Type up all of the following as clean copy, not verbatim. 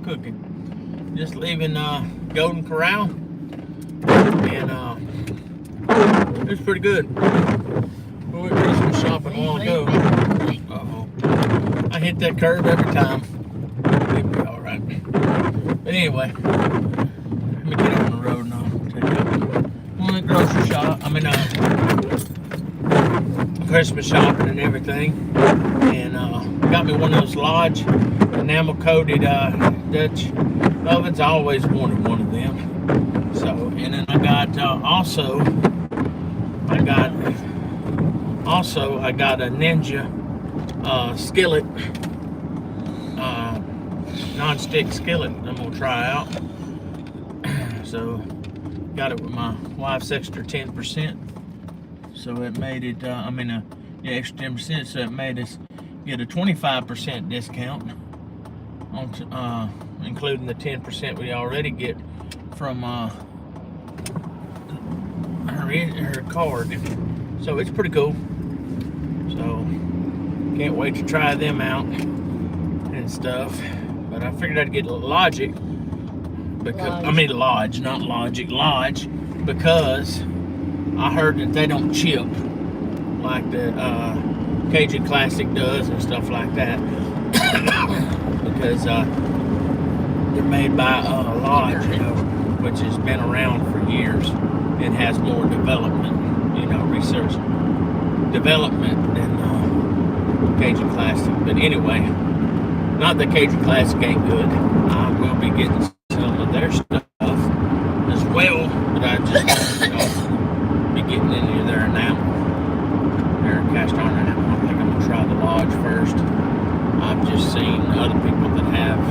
Cooking. Just leaving Golden Corral, and it was pretty good. We went Christmas shopping a while ago. I hit that curve every time. It'd be all right. But anyway, let me get on the road and I'll take you. We went grocery shop. Christmas shopping and everything, and got me one of those Lodge enamel coated Dutch ovens. I always wanted one of them. So, and then I got I got a Ninja skillet, non-stick skillet. I'm gonna try out. So, got it with my wife's extra 10%. So it made it, extra 10%. So it made us get a 25% discount on, including the 10% we already get from her card. So it's pretty cool. So can't wait to try them out and stuff. But I figured I'd get Logic because Lodge, not Logic, Lodge, because I heard that they don't chip like the Cajun Classic does and stuff like that. Because they're made by Lodge, which has been around for years and has more development, research development than Cajun Classic. But anyway, not that Cajun Classic ain't good. I will be getting some of their stuff as well, but I just be getting into their enamel, their cast iron enamel. I think I'm gonna try the Lodge first. I've just seen other people that have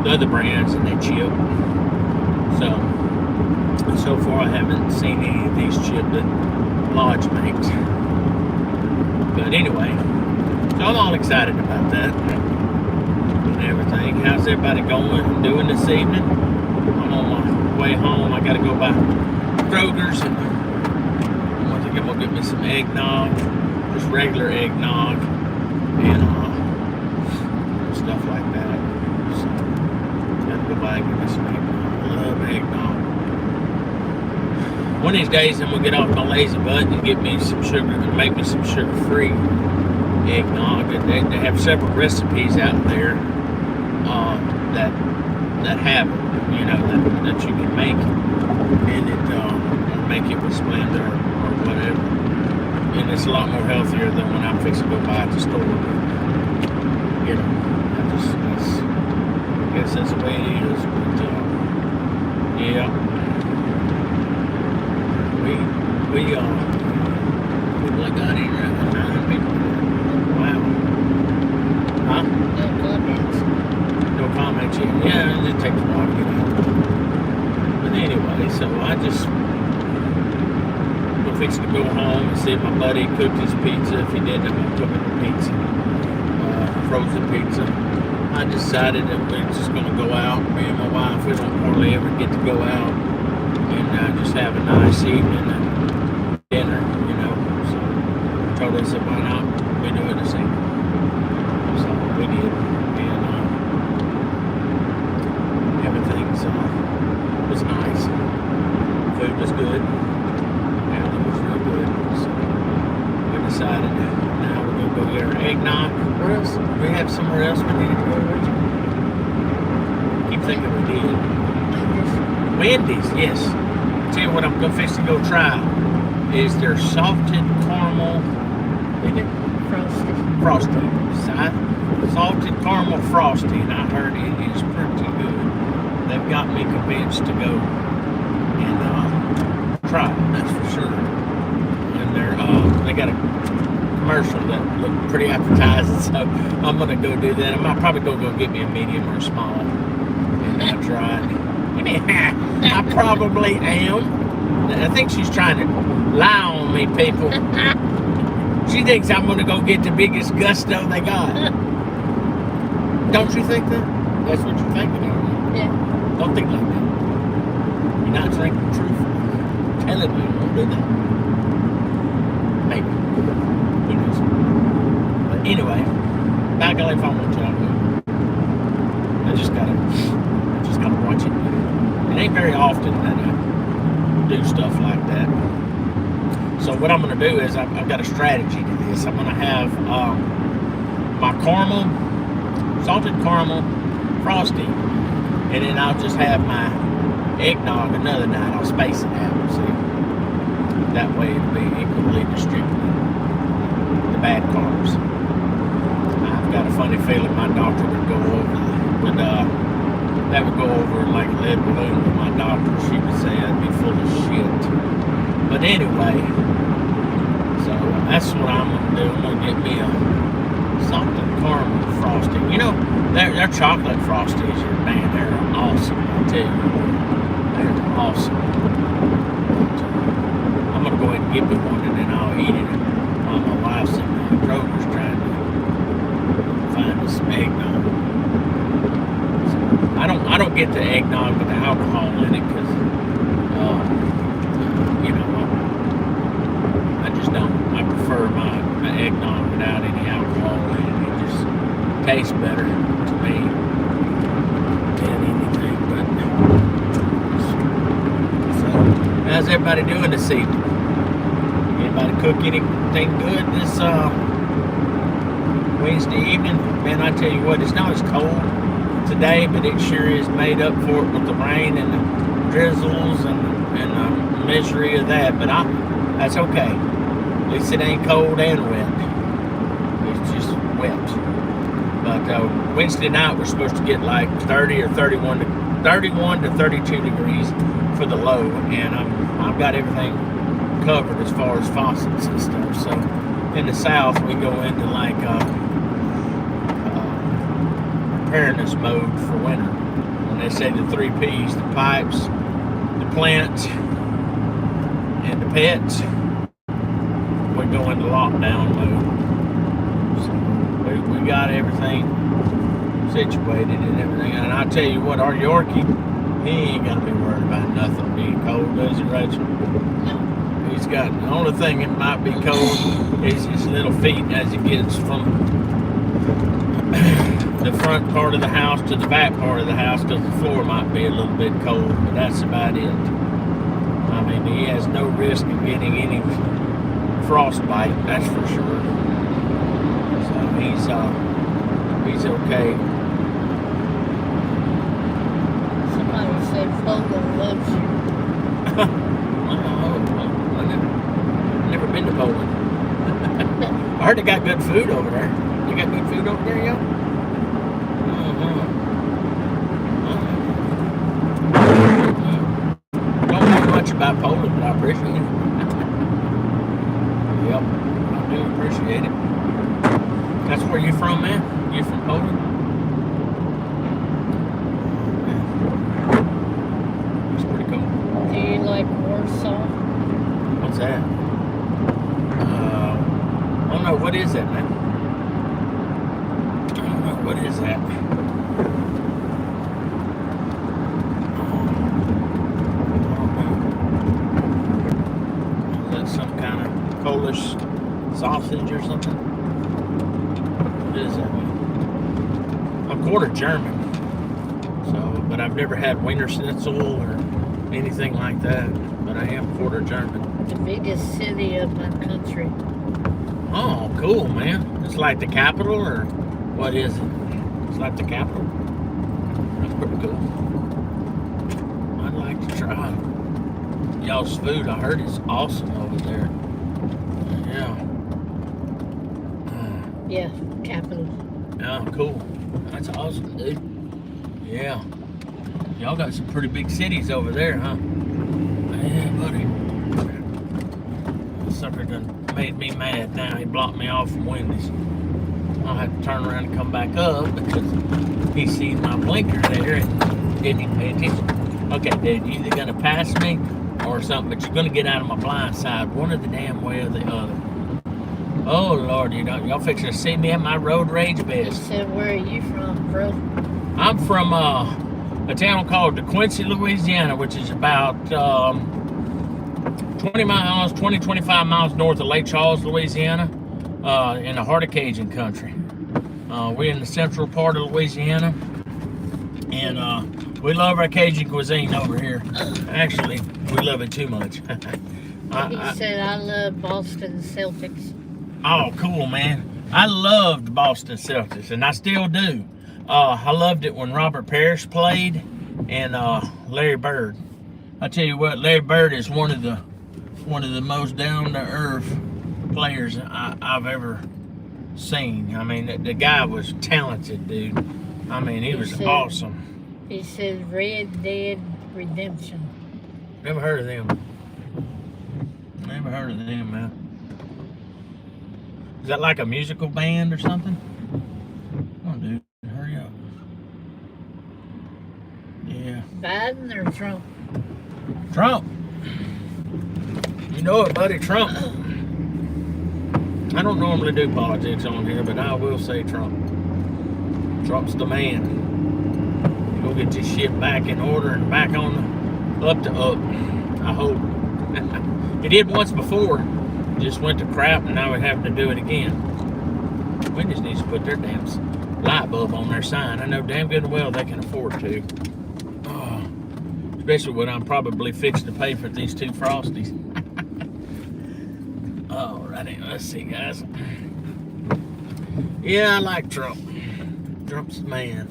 the other brands and they chip. So far I haven't seen any of these chip that Lodge makes. But anyway, so I'm all excited about that and everything. How's everybody going and doing this evening? I'm on my way home. I gotta go by Kroger's and I think I'm gonna get me some eggnog, just regular eggnog, and stuff like that. So, gotta go by and get me some eggnog. I love eggnog. One of these days I'm gonna get off my lazy butt and get me some sugar and make me some sugar-free eggnog. They have several recipes out there that have it, that you can make, and it make it with Splenda or whatever. And it's a lot more healthier than when I'm fixing to go buy at the store. I guess that's the way it is. But yeah, we only got here at 9 people. Wow. Huh? No comments yet. Yeah, it takes a while to get out. But anyway, so I just fixing to go home and see if my buddy cooked his pizza. If he did, I'm going to cook him the pizza, frozen pizza. I decided that we're just going to go out. Me and my wife, we don't hardly ever get to go out and just have a nice evening and dinner, So I told her, I said, why not? We do it this evening. So we did, and everything was nice. Food was good. Decided now we're going to go get our eggnog. Where else? We have somewhere else we needed to go, Rachel? Keep thinking we did. Wendy's, yes. I'll tell you what I'm going to fix to go try is their salted caramel, isn't it? Frosty. Salted caramel frosty, and I heard it is pretty good. They've got me convinced to go and try it, that's for sure. They got a commercial that looked pretty appetizing, so I'm gonna go do that. I'm probably gonna go get me a medium or a small and try it. I probably am. I think she's trying to lie on me, people. She thinks I'm gonna go get the biggest gusto they got. Don't you think that? That's what you're thinking, aren't you? Yeah. Don't think like that. You're not thinking the truth. Telling me you won't do that. Maybe. Who knows? But anyway, back on the phone with you. I just gotta come watch it. It ain't very often that I do stuff like that. So what I'm going to do is I've got a strategy to this. I'm going to have my caramel, salted caramel frosty, and then I'll just have my eggnog another night. I'll space it out, see? That way it'll be equally distributed, the bad carbs. I've got a funny feeling my doctor would go over, that would go over like a lead balloon with my doctor. She would say I'd be full of shit. But anyway, so that's what I'm going to do. I'm going to get me a salted caramel frosting. You know, their chocolate frosties are, man, they're awesome. I tell you, they're awesome. I'm going to go ahead and get me one, and then I'll eat it while my wife's in Kroger's trying to find us some eggnog. So I don't get the eggnog with the alcohol in it because, you know, I just don't. I prefer my eggnog without any alcohol in it. It just tastes better to me than anything. But so, how's everybody doing this evening? Anybody cook anything good this Wednesday evening? Man, I tell you what, it's not as cold today, but it sure is made up for it with the rain and the drizzles and the misery of that. But that's okay. At least it ain't cold and wet. It's just wet. But Wednesday night we're supposed to get like 30 or 31 to 32 degrees for the low, and I've got everything covered as far as faucets and stuff. So in the south we go into like preparedness mode for winter. When they say the 3 P's, the pipes, the plants, and the pets, we go into lockdown mode. So we got everything situated and everything. And I tell you what, our Yorkie, he ain't gonna be worried about nothing being cold, does he, Rachel? No. He's got, the only thing that might be cold is his little feet as he gets from the front part of the house to the back part of the house, because the floor might be a little bit cold, but that's about it. I mean, he has no risk of getting any frostbite, that's for sure. So he's okay. Somebody said Poland loves you. I never been to Poland. I heard they got good food over there. They got good food over there, y'all? Don't know much about Poland, but I appreciate it. Yep, I do appreciate it. That's where you from, man? You from Poland? Yeah. That's pretty cool. Do you like Warsaw? What's that? I don't know. What is that, man? I don't know. What is that? Polish sausage or something? What is that? I'm quarter German, so, but I've never had Wiener Schnitzel or anything like that, but I am quarter German. The biggest city of my country. Oh, cool, man. It's like the capital, or what is it? It's like the capital? That's pretty cool. I'd like to try y'all's food. I heard it's awesome over there. Yeah. Yeah, capital. Oh, cool. That's awesome, dude. Yeah. Y'all got some pretty big cities over there, huh? Yeah, buddy. That sucker done made me mad now. He blocked me off from Wendy's. I'll have to turn around and come back up because he sees my blinker there and didn't even pay attention. Okay, dude, you're either going to pass me or something, but you're going to get out of my blind side one of the damn way or the other. Oh, Lord, y'all fixing to see me at my road rage best. You said, where are you from, bro? I'm from a town called DeQuincy, Louisiana, which is about 25 miles north of Lake Charles, Louisiana, in the heart of Cajun country. We're in the central part of Louisiana, and We love our Cajun cuisine over here. Actually, we love it too much. He said, I love Boston Celtics. Oh, cool, man. I loved Boston Celtics, and I still do. I loved it when Robert Parrish played and Larry Bird. I tell you what, Larry Bird is one of the most down-to-earth players I've ever seen. I mean, the guy was talented, dude. I mean, he was awesome. He said Red Dead Redemption. Never heard of them. Never heard of them, man. Is that like a musical band or something? Come on, dude. Hurry up. Yeah. Biden or Trump? Trump. You know it, buddy. Trump. I don't normally do politics on here, but I will say Trump. Trump's the man. Go get this shit back in order and back on the up to up. I hope. He did once before. Just went to crap, and now we have to do it again. Wendy's needs to put their damn light bulb on their sign. I know damn good and well they can afford to. Oh, especially when I'm probably fixing to pay for these 2 Frosties. Alrighty, let's see, guys. Yeah, I like Trump. Trump's the man.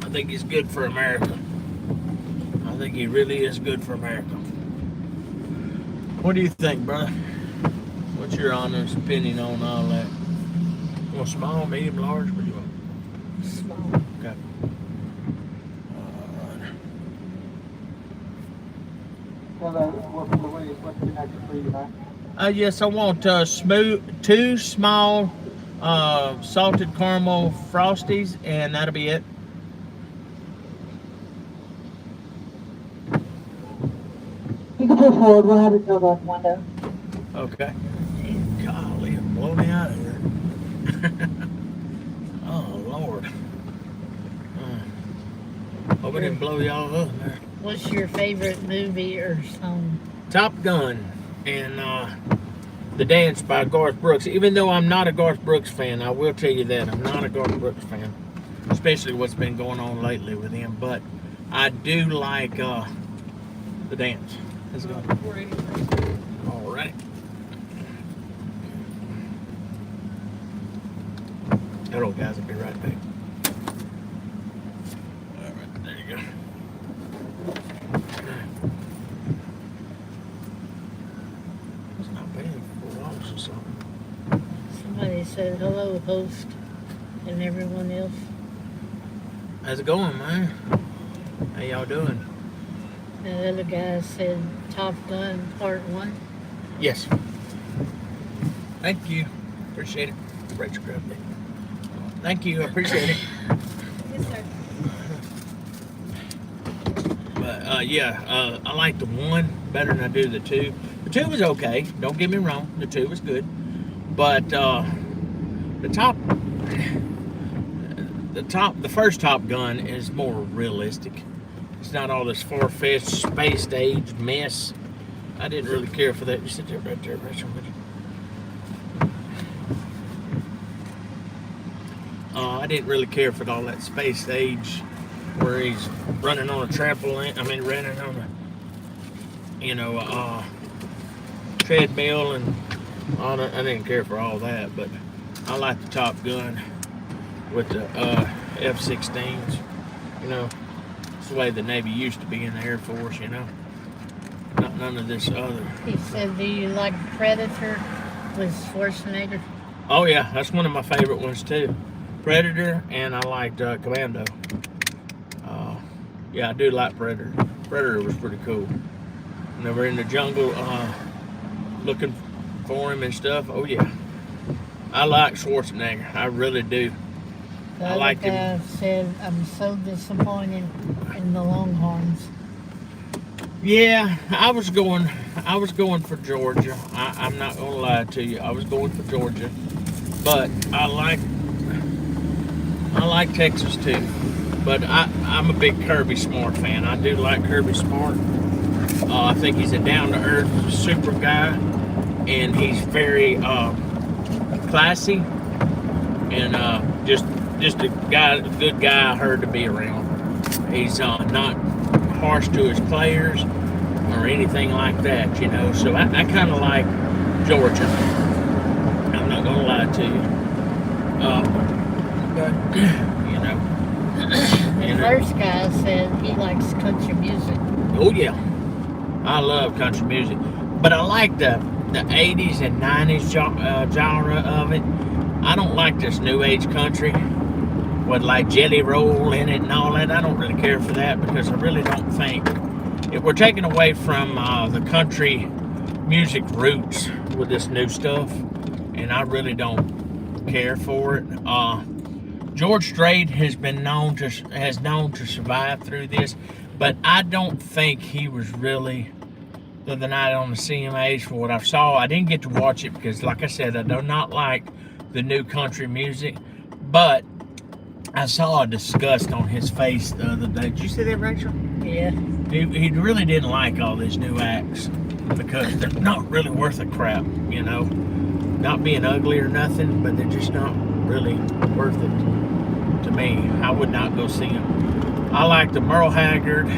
I think he's good for America. I think he really is good for America. What do you think, brother? What's your honest opinion on all that? You want small, medium, large? What do you want? Small. Okay. Yes, I want 2 small salted caramel Frosties, and that'll be it. You can move forward. We'll have it till the window. Okay. Golly, it blow me out of here. Oh, Lord. Hope I didn't blow y'all up there. What's your favorite movie or song? Top Gun and The Dance by Garth Brooks. Even though I'm not a Garth Brooks fan, I will tell you that. I'm not a Garth Brooks fan. Especially what's been going on lately with him. But I do like The Dance. Let's go. All right. Hello, guys. I'll be right back. All right, there you go. That's not bad for $4 or something. Somebody said hello, host, and everyone else. How's it going, man? How y'all doing? The other guy said Top Gun Part 1. Yes. Thank you. Appreciate it. Rachel grabbed it. Thank you. I appreciate it. Yes, sir. But I like the 1 better than I do the 2. The 2 was okay. Don't get me wrong. The 2 was good. But the first Top Gun is more realistic. It's not all this far-fetched space age mess. I didn't really care for that. You sit there right there, Rachel. I didn't really care for all that space age where he's running on a trampoline. I mean, running on a, treadmill and all that. I didn't care for all that, but I like the Top Gun with the F-16s. You know, it's the way the Navy used to be in the Air Force. You know, not none of this other. He said, do you like Predator with Schwarzenegger? Oh yeah, that's one of my favorite ones too. Predator, and I liked Commando. Yeah, I do like Predator. Predator was pretty cool. And they were in the jungle looking for him and stuff. Oh yeah, I like Schwarzenegger. I really do. The I other liked guy him. said, I'm so disappointed in the Longhorns. Yeah, I was going for Georgia. I'm not gonna lie to you. I was going for Georgia, but I like Texas too. But I'm a big Kirby Smart fan. I do like Kirby Smart. I think he's a down-to-earth, super guy, and he's very classy and just a guy, a good guy I heard to be around. He's not harsh to his players or anything like that, you know. So I kind of like Georgia. I'm not gonna lie to you. But you know, The first guy said he likes country music. oh yeah, I love country music, but I like the 80s and 90s genre of it. I don't like this new age country with like Jelly Roll in it and all that. I don't really care for that because I really don't think we're taking away from the country music roots with this new stuff, and I really don't care for it. George Strait has known to survive through this, but I don't think he was really the other night on the CMAs for what I saw. I didn't get to watch it because, like I said, I do not like the new country music, but I saw a disgust on his face the other day. Did you see that, Rachel? Yeah. He really didn't like all these new acts because they're not really worth a crap, you know. Not being ugly or nothing, but they're just not really worth it to me. I would not go see them. I like the Merle Haggard,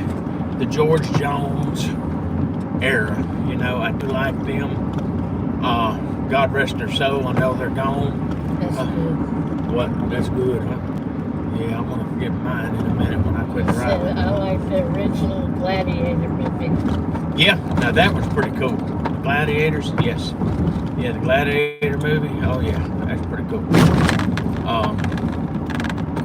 the George Jones era, you know. I do like them. God rest their soul. I know they're gone. That's good. What? That's good, huh? Yeah, I'm gonna get mine in a minute when I quit He said, driving. I like the original Gladiator movie. Yeah, now that was pretty cool. Gladiators, yes. Yeah, the Gladiator movie. Oh yeah, that's pretty cool.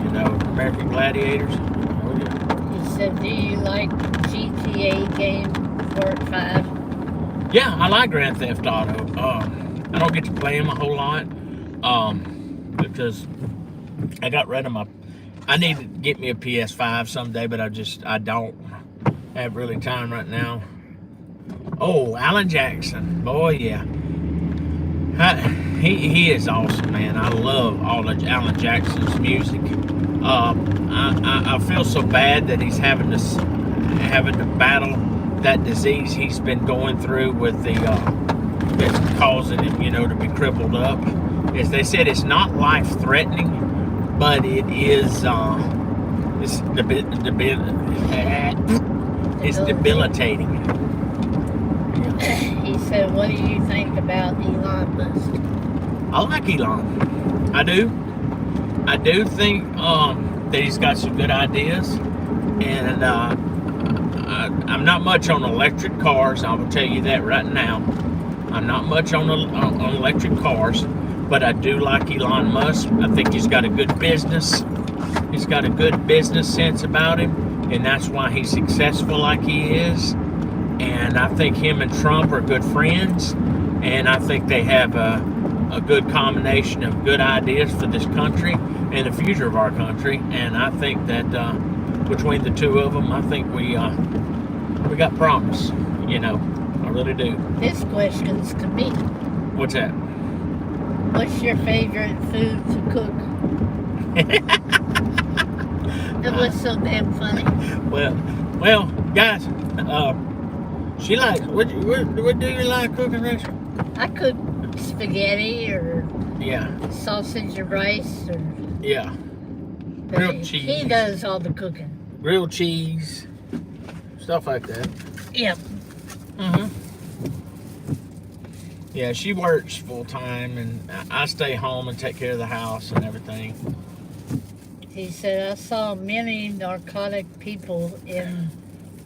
You know, American Gladiators. Oh yeah. He said, do you like GTA game 5? Yeah, I like Grand Theft Auto. I don't get to play them a whole lot because I got rid of my. I need to get me a PS5 someday, but I don't have really time right now. Oh, Alan Jackson, boy, yeah, he is awesome, man. I love all of Alan Jackson's music. I feel so bad that he's having to battle that disease he's been going through with the that's causing him, you know, to be crippled up. As they said, it's not life-threatening, but it is. It's debilitating. He said, what do you think about Elon Musk? I like Elon. I do. I do think that he's got some good ideas, and I'm not much on electric cars. I will tell you that right now. I'm not much on electric cars, but I do like Elon Musk. I think he's got a good business. He's got a good business sense about him, and that's why he's successful like he is. And I think him and Trump are good friends, and I think they have a good combination of good ideas for this country and the future of our country. And I think that between the two of them, I think we got promise. You know, I really do. This question's to me. What's that? What's your favorite food to cook? That was so damn funny. Well, guys, she likes. What do you like cooking, Rachel? I cook spaghetti or Yeah, sausage and rice, or yeah. but Grilled cheese. he does all the cooking. Grilled cheese, stuff like that. Yep. Yeah, she works full time, and I stay home and take care of the house and everything. He said, I saw many narcotic people in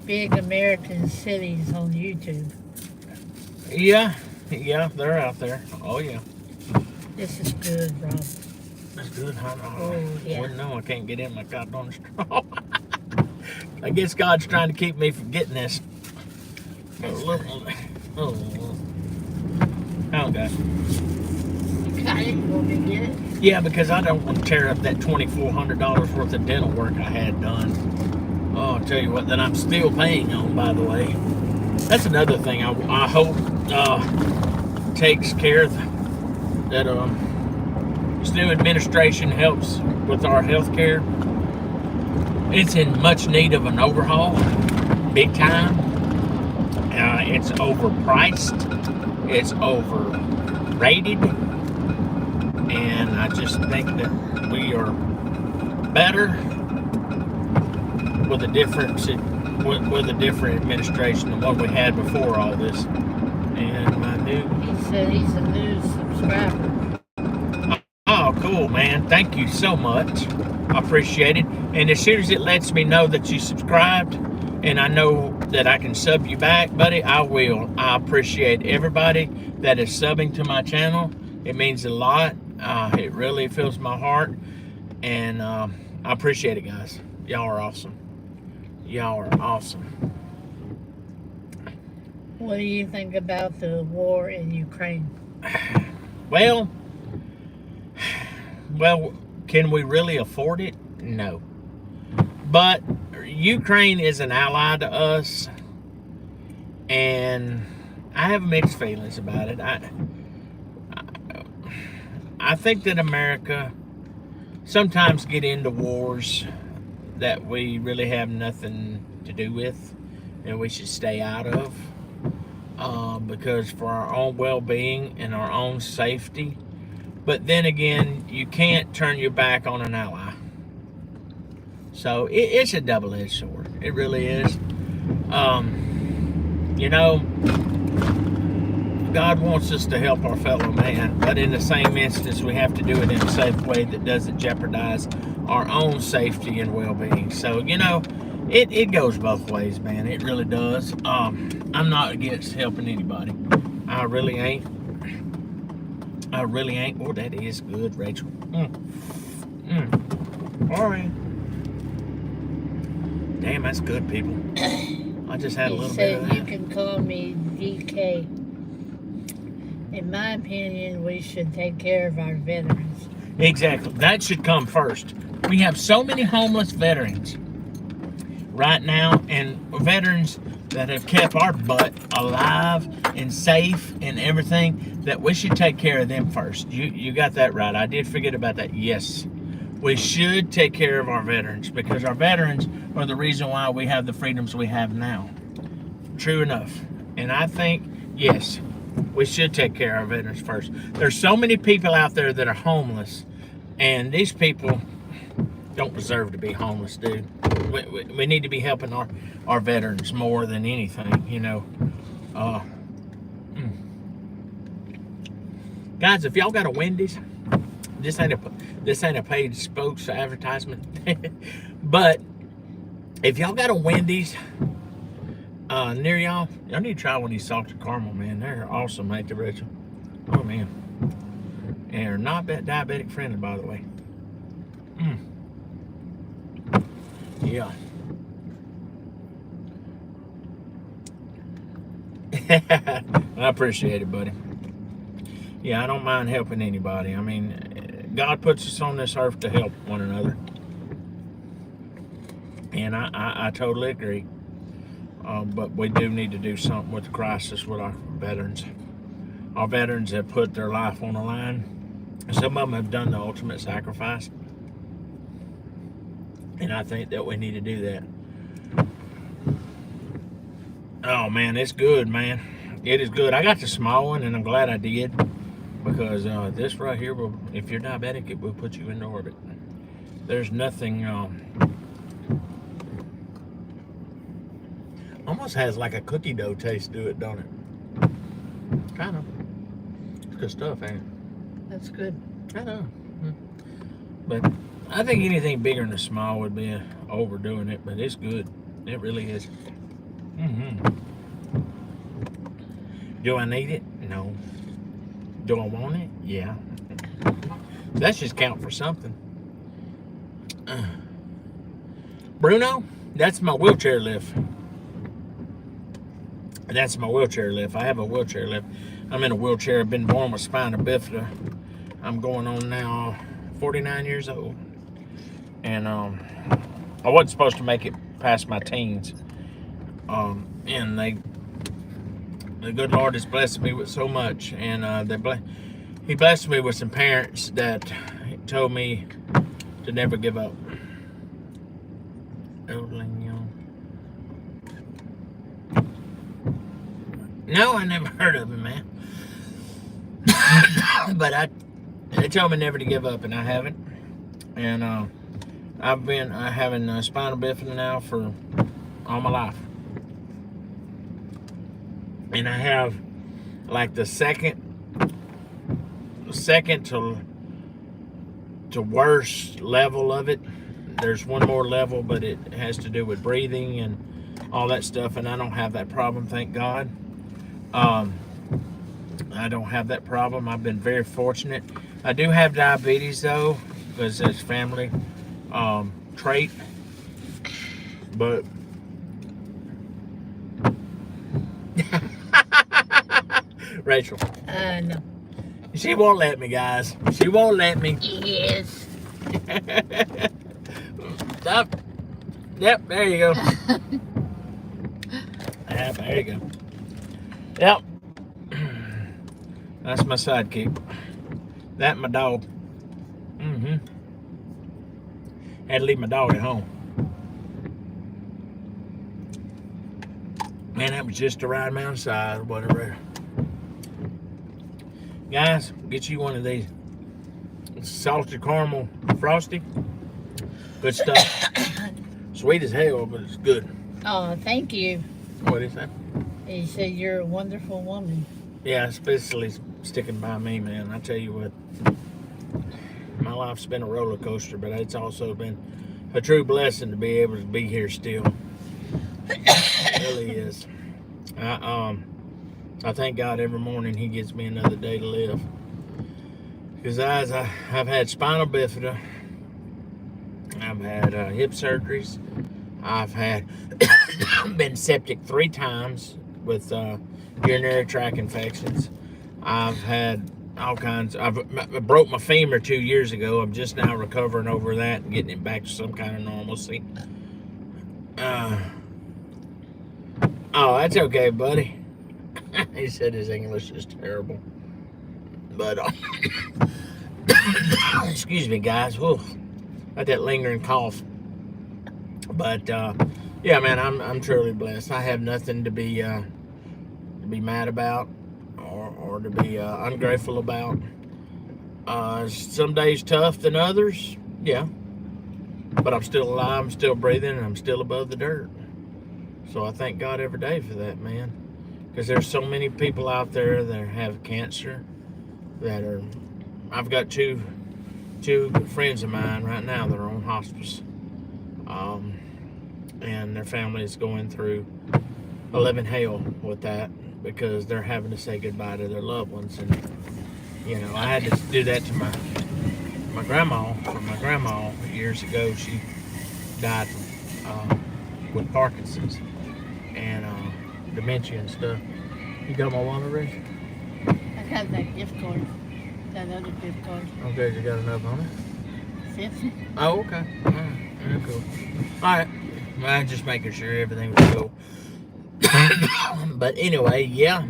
big American cities on YouTube. Yeah, they're out there. Oh yeah, This is good, Rob. that's good. Huh? Oh, yeah. Wouldn't know I can't get in my goddamn straw. I guess God's trying to keep me from getting this. Oh, okay. You got it? You want me to get it? Yeah, because I don't want to tear up that $2,400 worth of dental work I had done. Oh, I'll tell you what, that I'm still paying on, by the way. That's another thing I hope takes care of that. This new administration helps with our health care. It's in much need of an overhaul, big time. It's overpriced. It's overrated. And I just think that we are better with a with a different administration than what we had before all this. And my new. He said he's a new subscriber. Oh, cool, man! Thank you so much. I appreciate it. And as soon as it lets me know that you subscribed, and I know that I can sub you back, buddy, I will. I appreciate everybody that is subbing to my channel. It means a lot. It really fills my heart, and I appreciate it, guys. Y'all are awesome. Y'all are awesome. What do you think about the war in Ukraine? Well, can we really afford it? No. But Ukraine is an ally to us, and I have mixed feelings about it. I think that America sometimes get into wars that we really have nothing to do with, and we should stay out of, because for our own well-being and our own safety. But then again, you can't turn your back on an ally. So it's a double-edged sword. It really is. You know, God wants us to help our fellow man, but in the same instance, we have to do it in a safe way that doesn't jeopardize our own safety and well-being. So, you know, it goes both ways, man. It really does. I'm not against helping anybody. I really ain't. I really ain't. Oh, that is good, Rachel. All right. Damn, that's good, people. I just had a little bit of that. You can call me DK. In my opinion, we should take care of our veterans. Exactly. That should come first. We have so many homeless veterans right now, and veterans that have kept our butt alive and safe and everything, that we should take care of them first. You got that right. I did forget about that. Yes. We should take care of our veterans, because our veterans are the reason why we have the freedoms we have now. True enough. And I think, yes, we should take care of our veterans first. There's so many people out there that are homeless, and these people don't deserve to be homeless, dude. We need to be helping our veterans more than anything, you know. Guys, if y'all got a Wendy's, this ain't a paid spokes advertisement, but if y'all got a Wendy's near y'all need to try one of these salted caramel, man. They're awesome, ain't they, Rachel? Oh man, and they're not diabetic friendly, by the way. Yeah. I appreciate it, buddy. Yeah, I don't mind helping anybody. I mean, God puts us on this earth to help one another. And I totally agree. But we do need to do something with the crisis with our veterans. Our veterans have put their life on the line. Some of them have done the ultimate sacrifice. And I think that we need to do that. Oh, man, it's good, man. It is good. I got the small one, and I'm glad I did. Because this right here, will, if you're diabetic, it will put you into orbit. There's nothing... almost has like a cookie dough taste to it, don't it? Kind of. It's good stuff, ain't it? That's good. I know. But I think anything bigger than a small would be overdoing it, but it's good. It really is. Do I need it? No. Do I want it? Yeah. That should count for something. Bruno, that's my wheelchair lift. That's my wheelchair lift. I have a wheelchair lift. I'm in a wheelchair. I've been born with spina bifida. I'm going on now 49 years old. And I wasn't supposed to make it past my teens. And the good Lord has blessed me with so much. And He blessed me with some parents that told me to never give up. No, I never heard of him, man. But they told me never to give up, and I haven't. And I've been having spinal bifida now for all my life. And I have like the second to worst level of it. There's one more level, but it has to do with breathing and all that stuff, and I don't have that problem, thank God. I don't have that problem. I've been very fortunate. I do have diabetes though, because it's family trait, but Rachel, No. she won't let me, guys. She won't let me. Yes. Stop. Yep, there you go. Yep, there you go. Yep. That's my sidekick. That and my dog. Had to leave my dog at home. Man, that was just around mountainside or whatever. Guys, get you one of these. It's salted caramel frosty. Good stuff. Sweet as hell, but it's good. Oh, thank you. What is that? He said you're a wonderful woman. Yeah, especially sticking by me, man. I tell you what, my life's been a roller coaster, but it's also been a true blessing to be able to be here still. It really is. I thank God every morning He gives me another day to live. Because I've had spinal bifida, I've had hip surgeries, I've had been septic 3 times with urinary tract infections. I've had all kinds. I broke my femur 2 years ago. I'm just now recovering over that and getting it back to some kind of normalcy. Oh, that's okay, buddy. He said his English is terrible. But, excuse me, guys. Whew, got that lingering cough. But, yeah, man, I'm truly blessed. I have nothing to be mad about or to be ungrateful about. Some days tough than others, yeah. But I'm still alive, I'm still breathing, and I'm still above the dirt. So I thank God every day for that, man. Because there's so many people out there that have cancer that are... I've got two good friends of mine right now that are on hospice. And their family is going through a living hell with that because they're having to say goodbye to their loved ones. And, you know, I had to do that to my grandma. For my grandma, years ago, she died with Parkinson's and dementia and stuff. You got my wallet, Rich? I got that gift card. That other gift card. Okay, you got enough on it? 50. Oh, okay. All right. Yeah, cool. All right. I'm just making sure everything was cool. But anyway, yeah.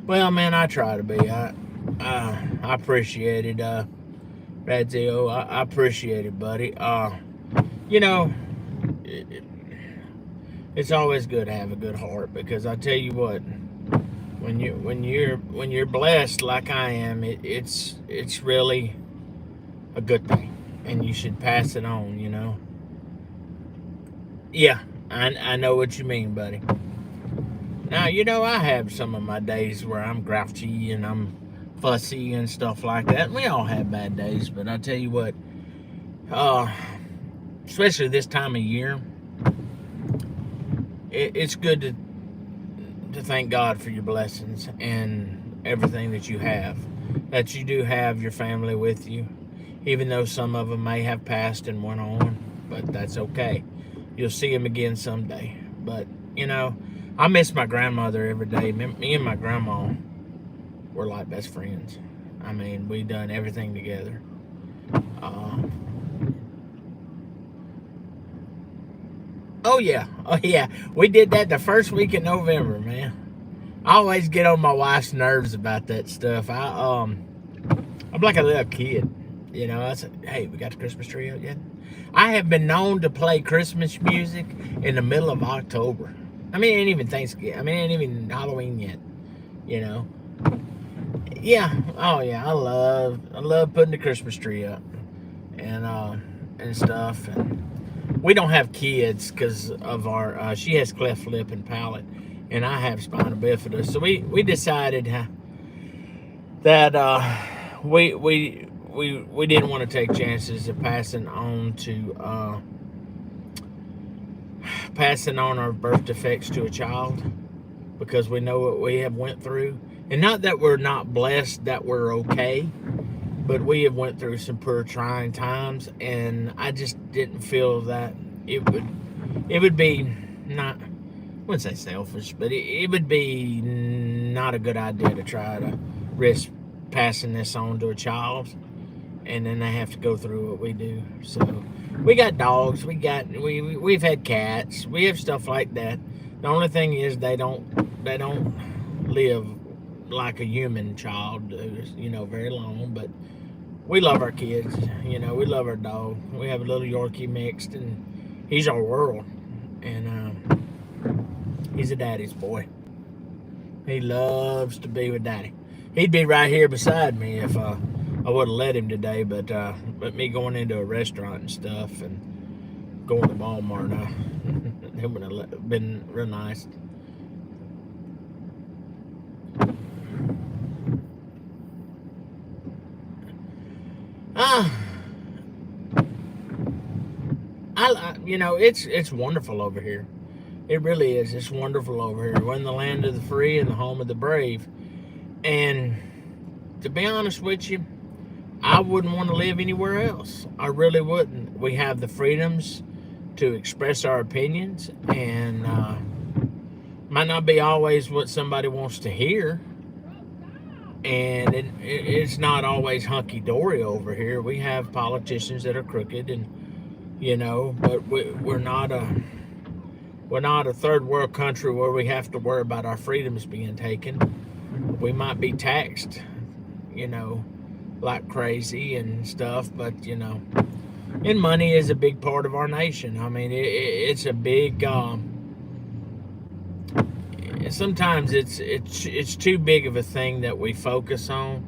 Well, man, I try to be. I appreciate it, Radzio. I appreciate it, buddy. You know, it's always good to have a good heart because I tell you what, when you're blessed like I am, it's really a good thing, and you should pass it on. You know. Yeah, I know what you mean, buddy. Now, you know, I have some of my days where I'm grouchy and I'm fussy and stuff like that. We all have bad days, but I tell you what, especially this time of year, it's good to thank God for your blessings and everything that you have. That you do have your family with you, even though some of them may have passed and went on, but that's okay. You'll see them again someday. But, you know, I miss my grandmother every day. Me and my grandma were like best friends. I mean, we done everything together. Oh yeah, we did that the first week in November, man. I always get on my wife's nerves about that stuff. I'm like a little kid, you know. I said, "Hey, we got the Christmas tree out yet?" I have been known to play Christmas music in the middle of October. I mean, it ain't even Thanksgiving. I mean, it ain't even Halloween yet, you know. Yeah. Oh yeah. I love putting the Christmas tree up and stuff. And we don't have kids because of our. She has cleft lip and palate, and I have spina bifida. So we decided that we didn't want to take chances of passing on our birth defects to a child, because we know what we have went through. And not that we're not blessed, that we're okay, but we have went through some poor trying times, and I just didn't feel that it would be not, I wouldn't say selfish, but it would be not a good idea to try to risk passing this on to a child, and then they have to go through what we do. So we got dogs, we've had cats, we have stuff like that. The only thing is they don't live like a human child does, very long. But we love our kids, we love our dog. We have a little Yorkie mixed, and he's our world, and he's a daddy's boy. He loves to be with daddy. He'd be right here beside me if I would have let him today, but me going into a restaurant and stuff and going to Walmart, it would have been real nice. It's wonderful over here. It really is. It's wonderful over here. We're in the land of the free and the home of the brave. And to be honest with you, I wouldn't want to live anywhere else. I really wouldn't. We have the freedoms to express our opinions, and might not be always what somebody wants to hear. And it's not always hunky-dory over here. We have politicians that are crooked, and but we're not a third world country where we have to worry about our freedoms being taken. We might be taxed, like crazy and stuff, but and money is a big part of our nation. I mean, it's a big. Sometimes it's too big of a thing that we focus on,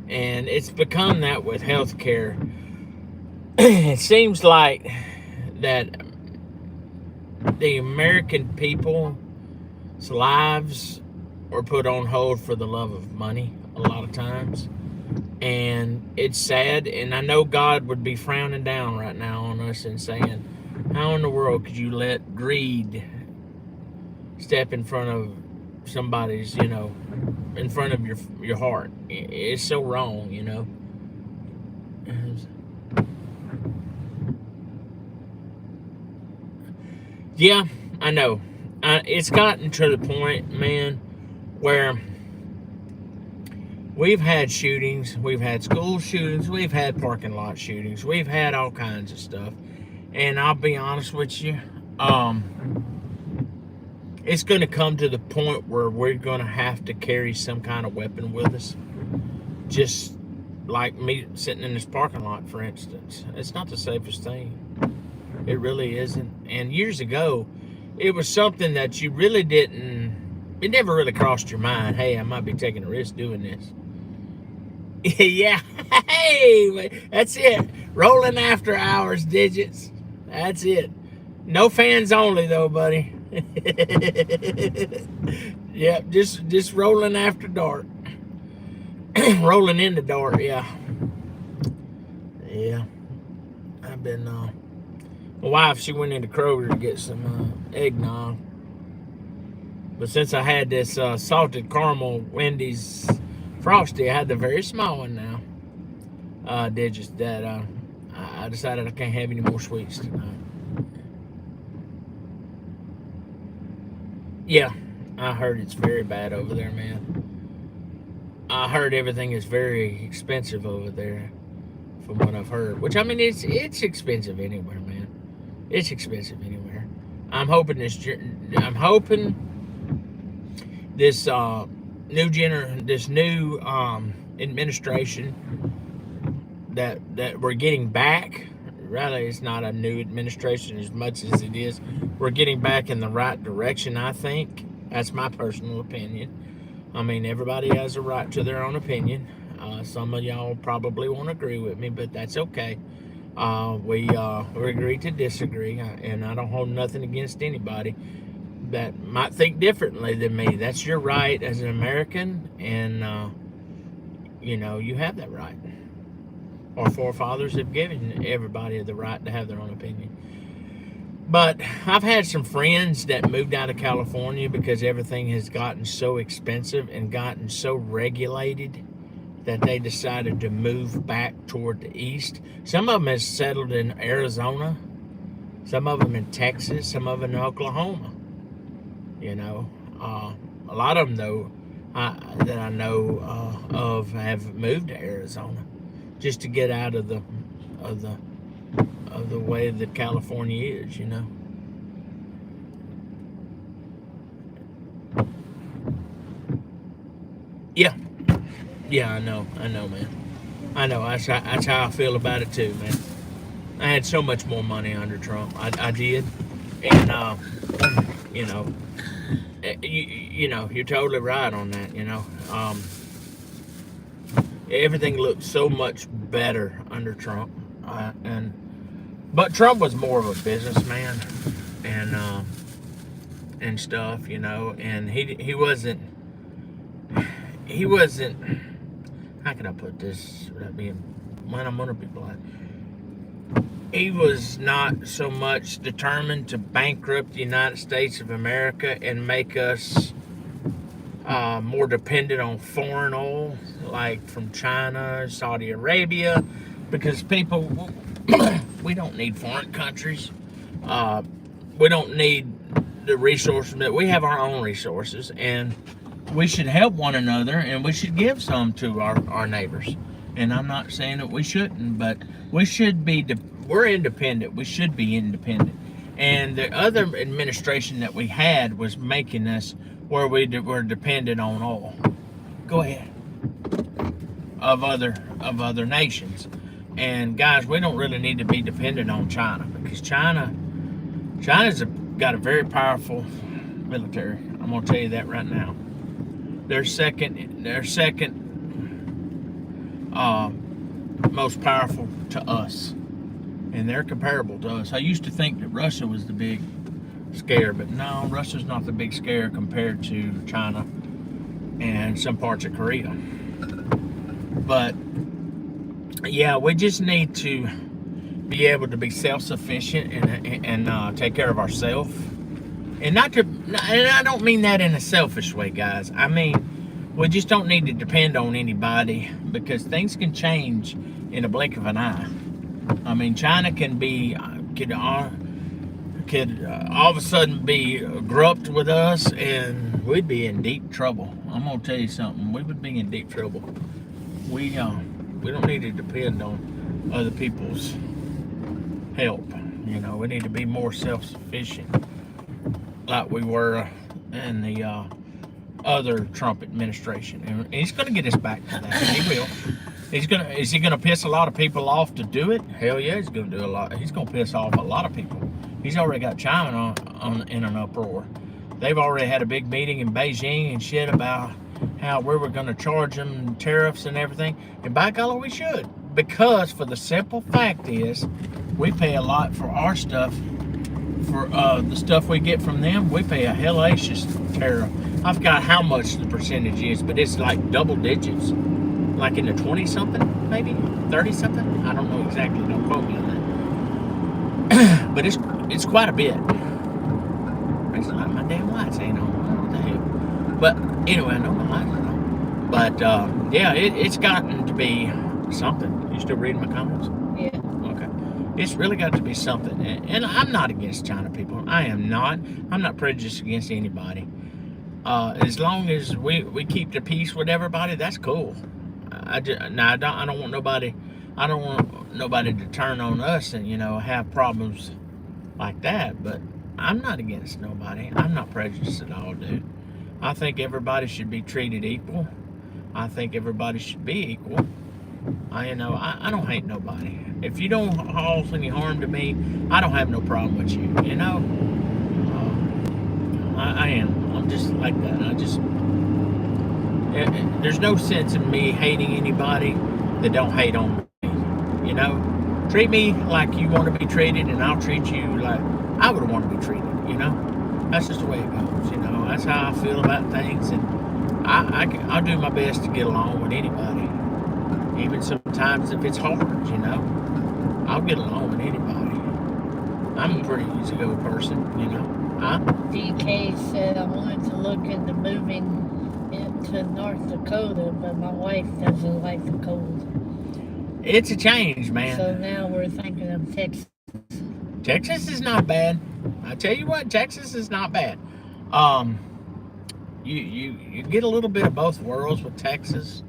and it's become that with healthcare. It seems like that the American people's lives are put on hold for the love of money a lot of times, and it's sad. And I know God would be frowning down right now on us and saying, how in the world could you let greed step in front of somebody's, in front of your heart? It's so wrong, Yeah, I know. It's gotten to the point, man, where we've had shootings, we've had school shootings, we've had parking lot shootings, we've had all kinds of stuff. And I'll be honest with you, it's going to come to the point where we're going to have to carry some kind of weapon with us. Just like me sitting in this parking lot, for instance. It's not the safest thing. It really isn't. And years ago, it was something that you really didn't, it never really crossed your mind, hey, I might be taking a risk doing this. Yeah, hey, that's it. Rolling after hours digits. That's it. No fans only though, buddy. Yep, just rolling after dark. Rolling in the dark, yeah. Yeah. I've been my wife, she went into Kroger to get some eggnog. But since I had this salted caramel Wendy's Frosty, I had the very small one now. Digits that I decided I can't have any more sweets tonight. Yeah, I heard it's very bad over there, man. I heard everything is very expensive over there, from what I've heard. Which, I mean, it's expensive anywhere, man. It's expensive anywhere. I'm hoping this new administration that we're getting back. Really, it's not a new administration as much as it is we're getting back in the right direction. I think that's my personal opinion. I mean, everybody has a right to their own opinion. Some of y'all probably won't agree with me, but that's okay. We agree to disagree, and I don't hold nothing against anybody that might think differently than me. That's your right as an American, and you have that right. Our forefathers have given everybody the right to have their own opinion. But I've had some friends that moved out of California because everything has gotten so expensive and gotten so regulated that they decided to move back toward the east. Some of them have settled in Arizona, some of them in Texas, some of them in Oklahoma. A lot of them though that I know of have moved to Arizona just to get out of the way that California is. Yeah, I know, man. I know. That's how I feel about it too, man. I had so much more money under Trump. I did, and you're totally right on that. Everything looked so much better under Trump, but Trump was more of a businessman, and stuff, and he wasn't. How can I put this without being when I'm gonna be blunt? He was not so much determined to bankrupt the United States of America and make us more dependent on foreign oil, like from China, Saudi Arabia, because people, we don't need foreign countries. We don't need the resources. We have our own resources, and we should help one another, and we should give some to our neighbors. And I'm not saying that we shouldn't, but we should be. We're independent. We should be independent. And the other administration that we had was making us where we were dependent on oil. Go ahead. Of other nations. And guys, we don't really need to be dependent on China, because China's got a very powerful military. I'm gonna tell you that right now. They're second most powerful to us, and they're comparable to us. I used to think that Russia was the big scare, but no, Russia's not the big scare compared to China and some parts of Korea. But yeah, we just need to be able to be self-sufficient and take care of ourselves. And and I don't mean that in a selfish way, guys. I mean, we just don't need to depend on anybody, because things can change in a blink of an eye. I mean, China could all of a sudden be corrupt with us, and we'd be in deep trouble. I'm gonna tell you something. We would be in deep trouble. We don't need to depend on other people's help. We need to be more self-sufficient, like we were in the other Trump administration. And he's going to get us back to that. He will. Is he going to piss a lot of people off to do it? Hell yeah, he's going to do a lot. He's going to piss off a lot of people. He's already got China in an uproar. They've already had a big meeting in Beijing and shit about how we were going to charge them tariffs and everything. And by golly, we should. Because for the simple fact is, we pay a lot for our stuff. For the stuff we get from them, we pay a hellacious tariff. I forgot how much the percentage is, but it's like double digits. Like in the 20-something, maybe? 30-something? I don't know exactly. Don't quote me on that. But it's quite a bit. It's like my damn lights ain't on. What the hell? But anyway, I know my lights are on. But yeah, it's gotten to be something. You still reading my comments? Yeah. Okay. It's really got to be something. And I'm not against China people. I am not. I'm not prejudiced against anybody. As long as we keep the peace with everybody, that's cool. I don't want nobody. I don't want nobody to turn on us and have problems like that. But I'm not against nobody. I'm not prejudiced at all, dude. I think everybody should be treated equal. I think everybody should be equal. I don't hate nobody. If you don't cause any harm to me, I don't have no problem with you. I am. I'm just like that. There's no sense in me hating anybody that don't hate on me. You know, treat me like you want to be treated, and I'll treat you like I would want to be treated. You know, that's just the way it goes. You know, that's how I feel about things, and I'll do my best to get along with anybody, even sometimes if it's hard. You know, I'll get along with anybody. I'm a pretty easygoing person. You know, DK said I wanted to look into moving into North Dakota, but my wife doesn't like the cold. It's a change, man. So now we're thinking of Texas. Texas is not bad. I tell you what, Texas is not bad. You get a little bit of both worlds with Texas.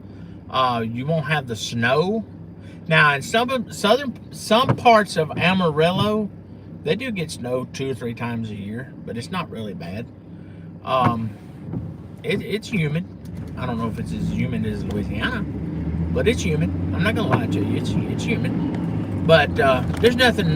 You won't have the snow. Now in some parts of Amarillo, they do get snow 2 or 3 times a year, but it's not really bad. It's humid. I don't know if it's as humid as Louisiana, but it's humid. I'm not gonna lie to you, it's humid. But there's nothing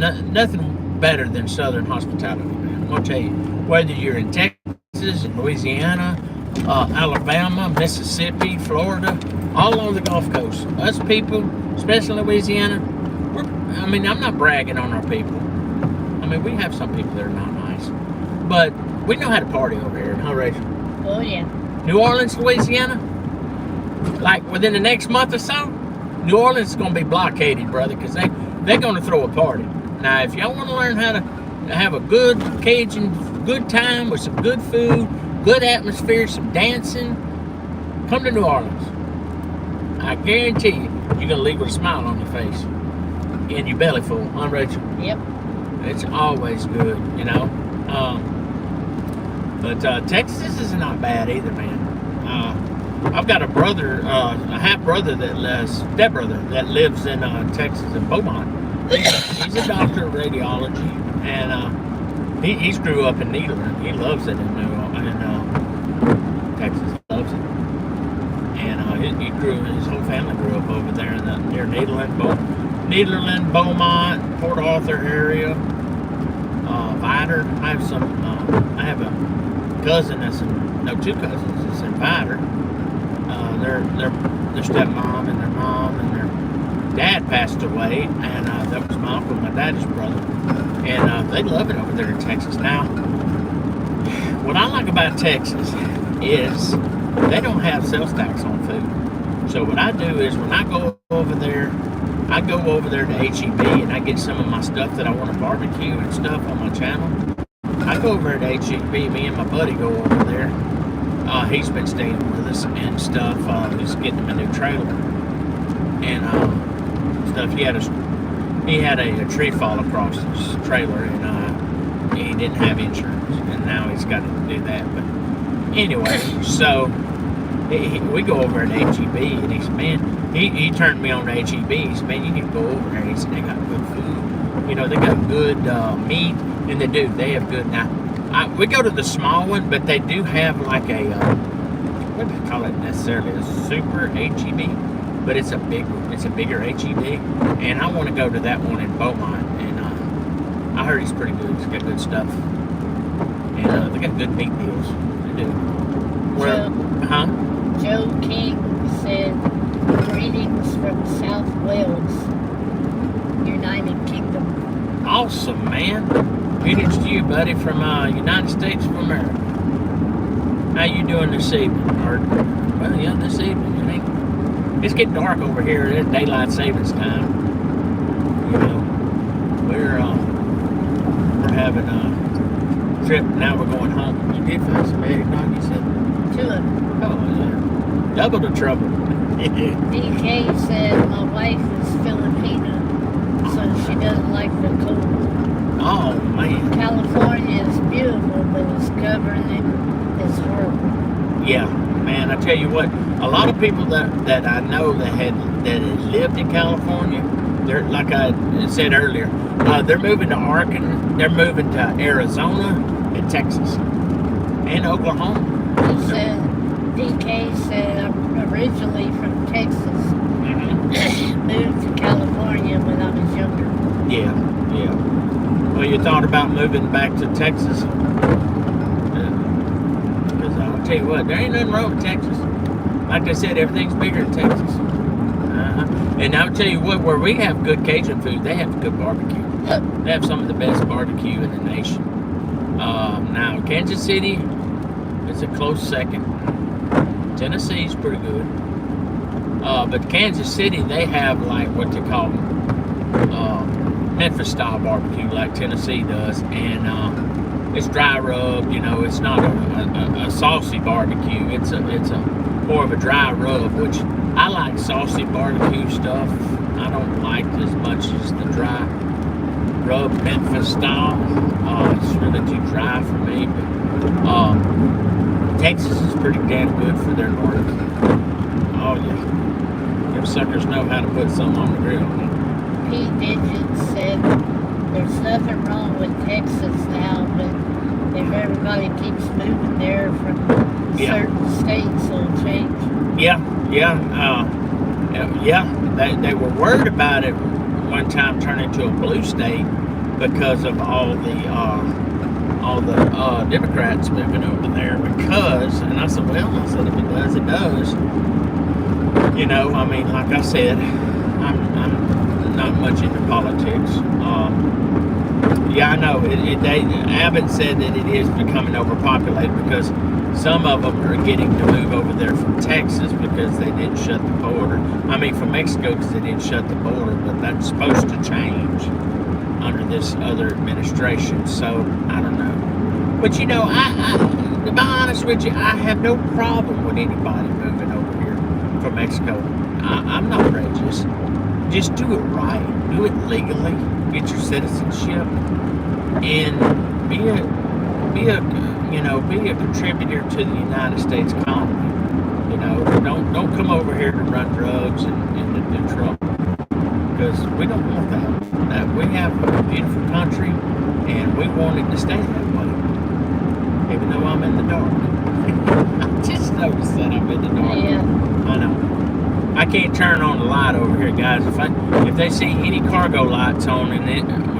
better than Southern hospitality, man. I'm gonna tell you, whether you're in Texas, Louisiana, Alabama, Mississippi, Florida, all along the Gulf Coast, us people, especially Louisiana, I'm not bragging on our people. I mean, we have some people that are not nice, but we know how to party over here, huh, Rachel? Oh yeah. New Orleans, Louisiana, like within the next month or so, New Orleans is going to be blockaded, brother, because they're going to throw a party. Now, if y'all want to learn how to have a good Cajun, good time with some good food, good atmosphere, some dancing, come to New Orleans. I guarantee you, you're going to leave with a smile on your face and your belly full, huh, Rachel? Yep. It's always good, you know. But Texas is not bad either, man. I've got a brother, a half brother stepbrother that lives in Texas in Beaumont. He's a doctor of radiology, and he's grew up in Nederland. He loves it in Texas. Loves it, and his whole family grew up over there near Nederland, Beaumont, Port Arthur area. Vider. I have a cousin two cousins that's in Vider. Their stepmom and their mom and their dad passed away, and that was my uncle, my daddy's brother, and they love it over there in Texas. Now, what I like about Texas is they don't have sales tax on food. So what I do is when I go over there to HEB and I get some of my stuff that I want to barbecue and stuff on my channel. I go over to HEB, me and my buddy go over there. He's been staying with us and stuff. He's getting him a new trailer and stuff. He had a tree fall across his trailer, and he didn't have insurance, and now he's got to do that. But anyway, so we go over to HEB, and he said, man, he turned me on to HEB. He said, man, you need to go over there. He said, they got good food. You know, they got good meat, and they have good. Now, we go to the small one, but they do have like a, what do they call it necessarily, a super HEB, but it's a bigger HEB, and I want to go to that one in Beaumont, and I heard he's pretty good. He's got good stuff, and they got good meat deals. They do. Joe King said, greetings from South Wales, United Kingdom. Awesome, man. Greetings to you, buddy, from United States of America. How you doing this evening? This evening. It's getting dark over here. It's daylight savings time. You know, we're having a trip. Now we're going home. You did find some eggnog, you said? 2 of them. Oh, yeah. Double the trouble. DK said my wife is Filipino, so she doesn't like the cold. Oh, man. California is beautiful, but its governing is horrible. Yeah, man, I tell you what, a lot of people that I know that had lived in California, they're, like I said earlier, they're moving to Oregon, they're moving to Arizona and Texas and Oklahoma. DK said I'm originally from Texas. Moved to California when I was younger. Yeah. Well, you thought about moving back to Texas? Because I'll tell you what, there ain't nothing wrong with Texas. Like I said, everything's bigger in Texas. And I'll tell you what, where we have good Cajun food, they have good barbecue. They have some of the best barbecue in the nation. Now, Kansas City is a close second. Tennessee's pretty good. But Kansas City, they have like what they call Memphis style barbecue, like Tennessee does, and it's dry rub. You know, it's not a saucy barbecue. It's a more of a dry rub, which I like saucy barbecue stuff. I don't like as much as the dry rub Memphis style. It's really too dry for me. But Texas is pretty damn good for their north. Oh yeah. Them suckers know how to put something on the grill. Pete Digit said there's nothing wrong with Texas now, but if everybody keeps moving there from certain states, it'll change. Yeah. They were worried about it one time turning into a blue state because of all the Democrats moving over there. Because, and I said, well, if it does, it does. You know, I mean, like I said, I'm not much into politics. Yeah, I know. Abbott said that it is becoming overpopulated because some of them are getting to move over there from Texas because they didn't shut the border. I mean, from Mexico because they didn't shut the border, but that's supposed to change under this other administration. So, I don't know. But, you know, to be honest with you, I have no problem with anybody moving over here from Mexico. I'm not prejudiced. Just do it right. Do it legally. Get your citizenship, and be a contributor to the United States economy. You know, don't come over here to run drugs and to do trouble, because we don't want that. We have a beautiful country, and we want it to stay that way. Even though I'm in the dark, I just noticed that I'm in the dark. Yeah. I know. I can't turn on the light over here, guys. If they see any cargo lights on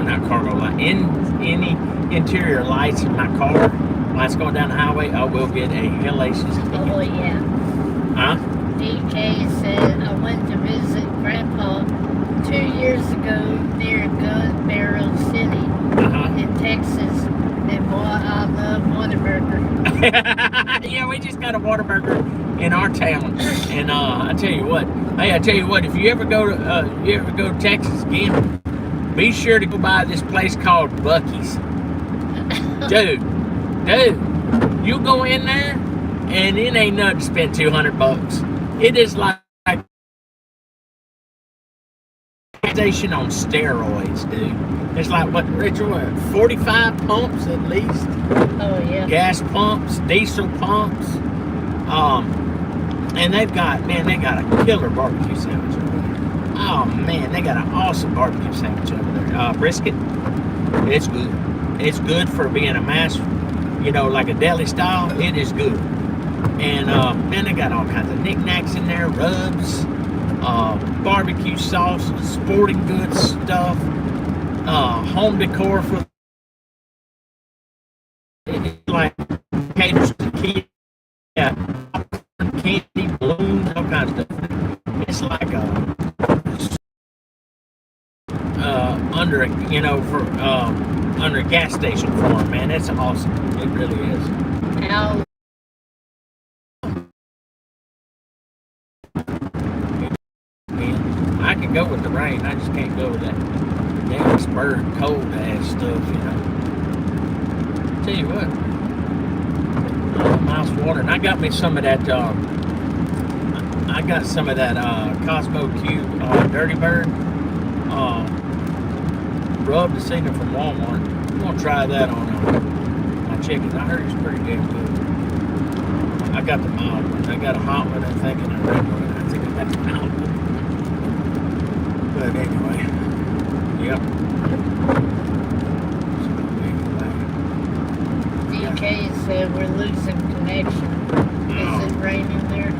not cargo light, any interior lights in my car, lights going down the highway, I will get a hellacious ticket. Oh, yeah. Huh? DK said, I went to visit Grandpa 2 years ago near Gun Barrel City in Texas, and boy, I love Whataburger. Yeah, we just got a Whataburger in our town, and I tell you what, if you ever go to Texas again, be sure to go by this place called Buc-ee's. dude, you go in there, and it ain't nothing to spend $200. It is like a station on steroids, dude. It's like what, Richard? 45 pumps at least. Oh yeah. Gas pumps, diesel pumps. And they got a killer barbecue sandwich over there. Oh man, they got an awesome barbecue sandwich over there. Brisket, it's good. It's good for being a mass, like a deli style. It is good. And man, they got all kinds of knickknacks in there, rubs, barbecue sauce, sporting goods stuff, home decor for like caters to kids. Yeah. Candy, balloons, all kinds of stuff. It's like under a gas station for them, man. It's awesome. It really is. Now, I can go with the rain. I just can't go with that damn spurred cold ass stuff, Tell you what. Nice water, and I got me some of that. I got some of that Cosmo Cube Dirty Bird rub the singer from Walmart. I'm gonna try that on my chicken. I heard it's pretty damn good. I got the mild one. I got a hot one, I think, and a red one. I think I got the mild one. But anyway, yep. DK said we're losing connection. Is it raining there?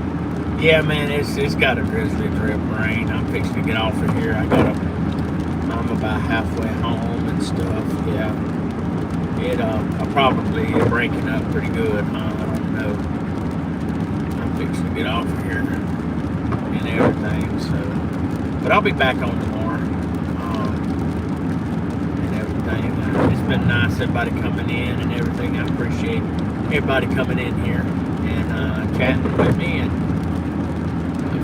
Yeah, man, it's got a drizzly drip rain. I'm fixing to get off of here. I'm about halfway home and stuff. Yeah, it probably breaking up pretty good. Huh? I don't know. I'm fixing to get off here and everything. So, but I'll be back on tomorrow and everything. It's been nice, everybody coming in and everything. I appreciate everybody coming in here and chatting with me and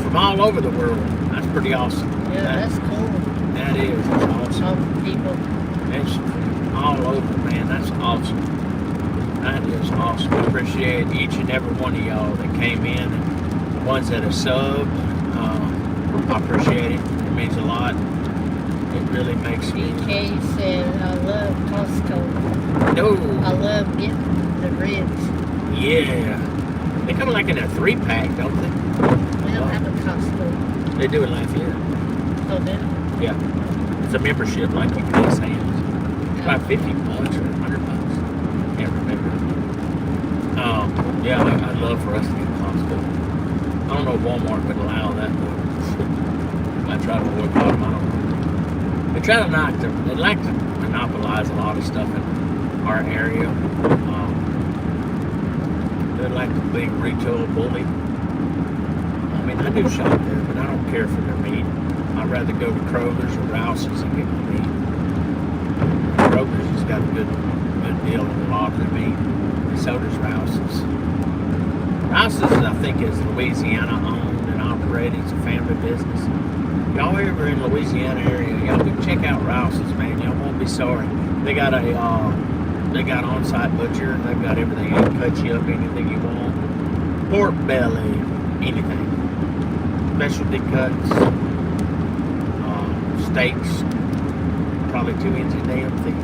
from all over the world. That's pretty awesome. Yeah, that's cool. That is. That's awesome. All the people. It's all over, man. That's awesome. That is awesome. I appreciate each and every one of y'all that came in and the ones that are subbed. I appreciate it. It means a lot. It really makes me. DK said, I love Costco. No. I love getting the ribs. Yeah. They come like in a 3-pack, don't they? We don't have a Costco. They do it Lafayette. Oh, do? Yeah. It's a membership like you pay Sam's. It's about $50 or $100. Can't remember. Yeah, I'd love for us to get Costco. I don't know if Walmart would allow that though. I try to boycott them. I don't. They try to not to. They like to monopolize a lot of stuff in our area. They're like the big retail bully. I mean, I do shop there, but I don't care for their meat. I'd rather go to Kroger's or Rouse's and get my meat. Kroger's has got a good deal on a lot of their meat. And so does Rouse's. Rouse's, I think, is Louisiana owned and operated. It's a family business. Y'all ever in Louisiana area, y'all can check out Rouse's, man. Y'all won't be sorry. They got on-site butcher. They've got everything. They can cut you up anything you want. Pork belly, anything. Specialty cuts, steaks, probably 2 inches damn thick.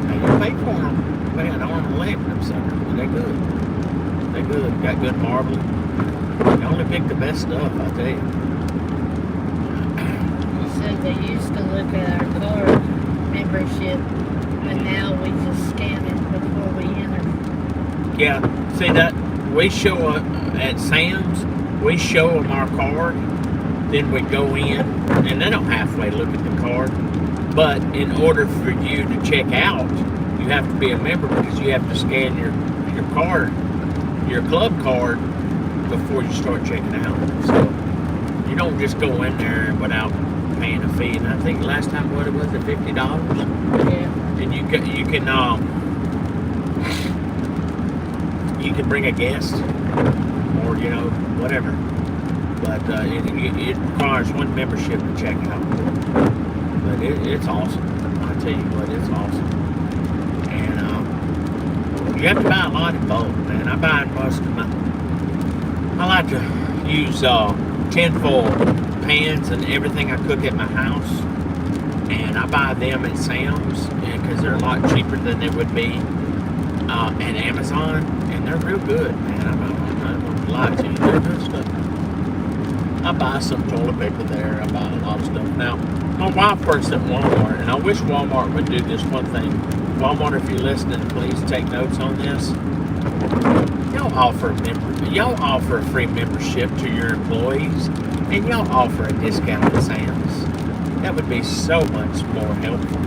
Now you pay for them, man. I don't leg for them suckers, but they're good. They're good. Got good marbling. You only pick the best stuff, I tell you. You said they used to look at our card membership, but now we just scan it before we enter. Yeah, see that? We show up at Sam's, we show them our card, then we go in, and they don't halfway look at the card. But in order for you to check out, you have to be a member because you have to scan your card, your club card, before you start checking out. So you don't just go in there without paying a fee. And I think last time what it was, at $50. Yeah. And you can bring a guest or whatever. But it requires one membership to check out. But it's awesome. I tell you what, it's awesome. And you have to buy a lot in bulk, man. I buy most of my. I like to use tinfoil pans and everything I cook at my house, and I buy them at Sam's because they're a lot cheaper than they would be at Amazon, and they're real good, man. I'm not gonna lie to you, they're good stuff. I buy some toilet paper there. I buy a lot of stuff. Now, my wife works at Walmart, and I wish Walmart would do this one thing. Walmart, if you're listening, please take notes on this. Y'all offer a free membership to your employees, and y'all offer a discount at Sam's. That would be so much more helpful.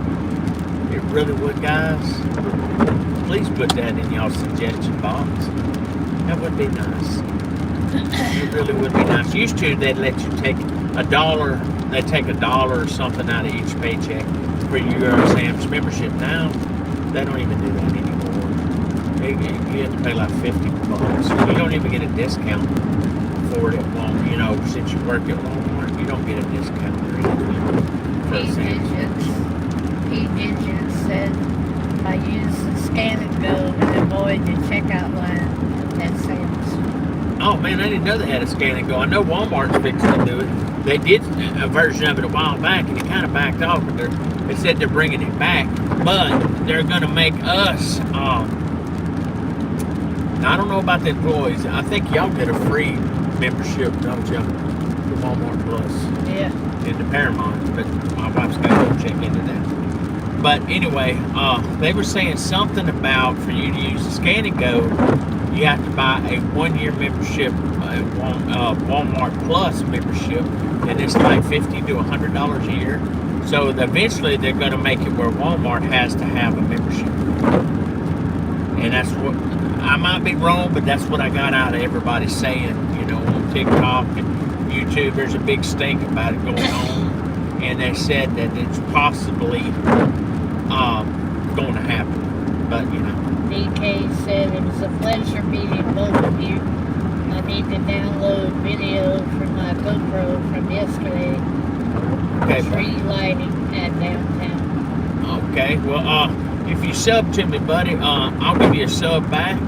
It really would, guys. Please put that in y'all's suggestion box. That would be nice. It really would be nice. Used to, they'd let you take $1. They'd take $1 or something out of each paycheck for your Sam's membership. Now, they don't even do that anymore. You have to pay like $50. You don't even get a discount for it at Walmart. Since you work at Walmart, you don't get a discount or anything for Pete Engine said I use the scan and go and avoid the checkout line at Sam's. Oh man, I didn't know they had a scan and go. I know Walmart's fixing to do it. They did a version of it a while back, and it kind of backed off. But they said they're bringing it back, but they're going to make us. I don't know about the employees. I think y'all get a free membership, don't y'all? The Walmart Plus. Yeah. Into Paramount, but my wife's got to go check into that. But anyway, they were saying something about for you to use the Scan and Go, you have to buy a 1-year membership, Walmart Plus membership, and it's like $50 to $100 a year. So eventually they're going to make it where Walmart has to have a membership. And that's what, I might be wrong, but that's what I got out of everybody saying, you know, on TikTok and YouTube. There's a big stink about it going on. And they said that it's possibly going to happen. But, you know. DK said it was a pleasure meeting both of you. I need to download video from my GoPro from yesterday. Okay, Tree lighting at downtown. Okay, well, if you sub to me, buddy, I'll give you a sub back,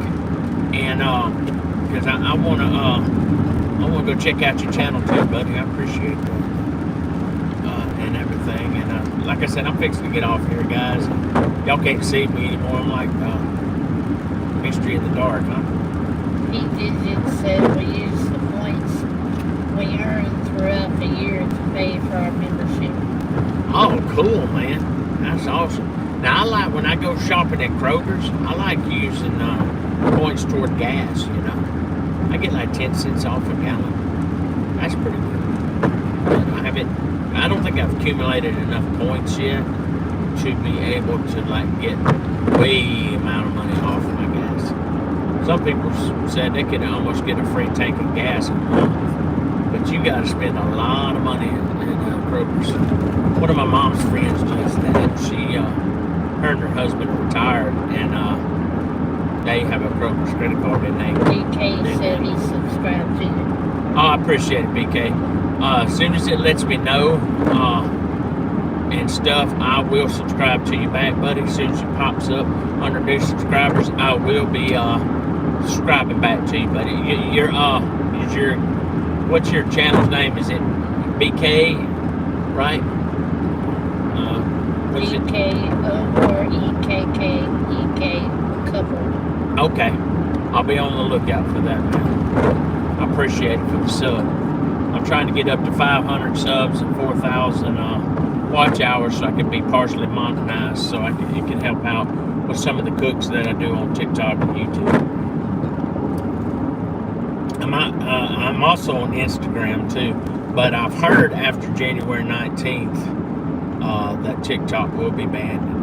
and because I wanna go check out your channel too, buddy. I appreciate that and everything. And like I said, I'm fixing to get off here, guys. Y'all can't see me anymore. I'm like mystery in the dark, huh? P-Digit said we use the points we earn throughout the year to pay for our membership. Oh, cool, man. That's awesome. Now, I like, when I go shopping at Kroger's, I like using points toward gas, you know. I get like 10 cents off a gallon. That's pretty good. I don't think I've accumulated enough points yet to be able to like get way amount of money off of my gas. Some people said they could almost get a free tank of gas a month, but you got to spend a lot of money in Kroger's. One of my mom's friends does that. She, her and her husband are retired, and they have a Kroger's credit card, and they. BK said he subscribed to you. Oh, I appreciate it, BK. As soon as it lets me know and stuff, I will subscribe to you back, buddy. As soon as it pops up under new subscribers, I will be subscribing back to you, buddy. What's your channel's name? Is it BK, right? BKO or EKK couple. Okay, I'll be on the lookout for that, man. I appreciate it for the sub. I'm trying to get up to 500 subs and 4,000 watch hours so I can be partially monetized, so it can help out with some of the cooks that I do on TikTok and YouTube. I'm also on Instagram too, but I've heard after January 19th that TikTok will be banned.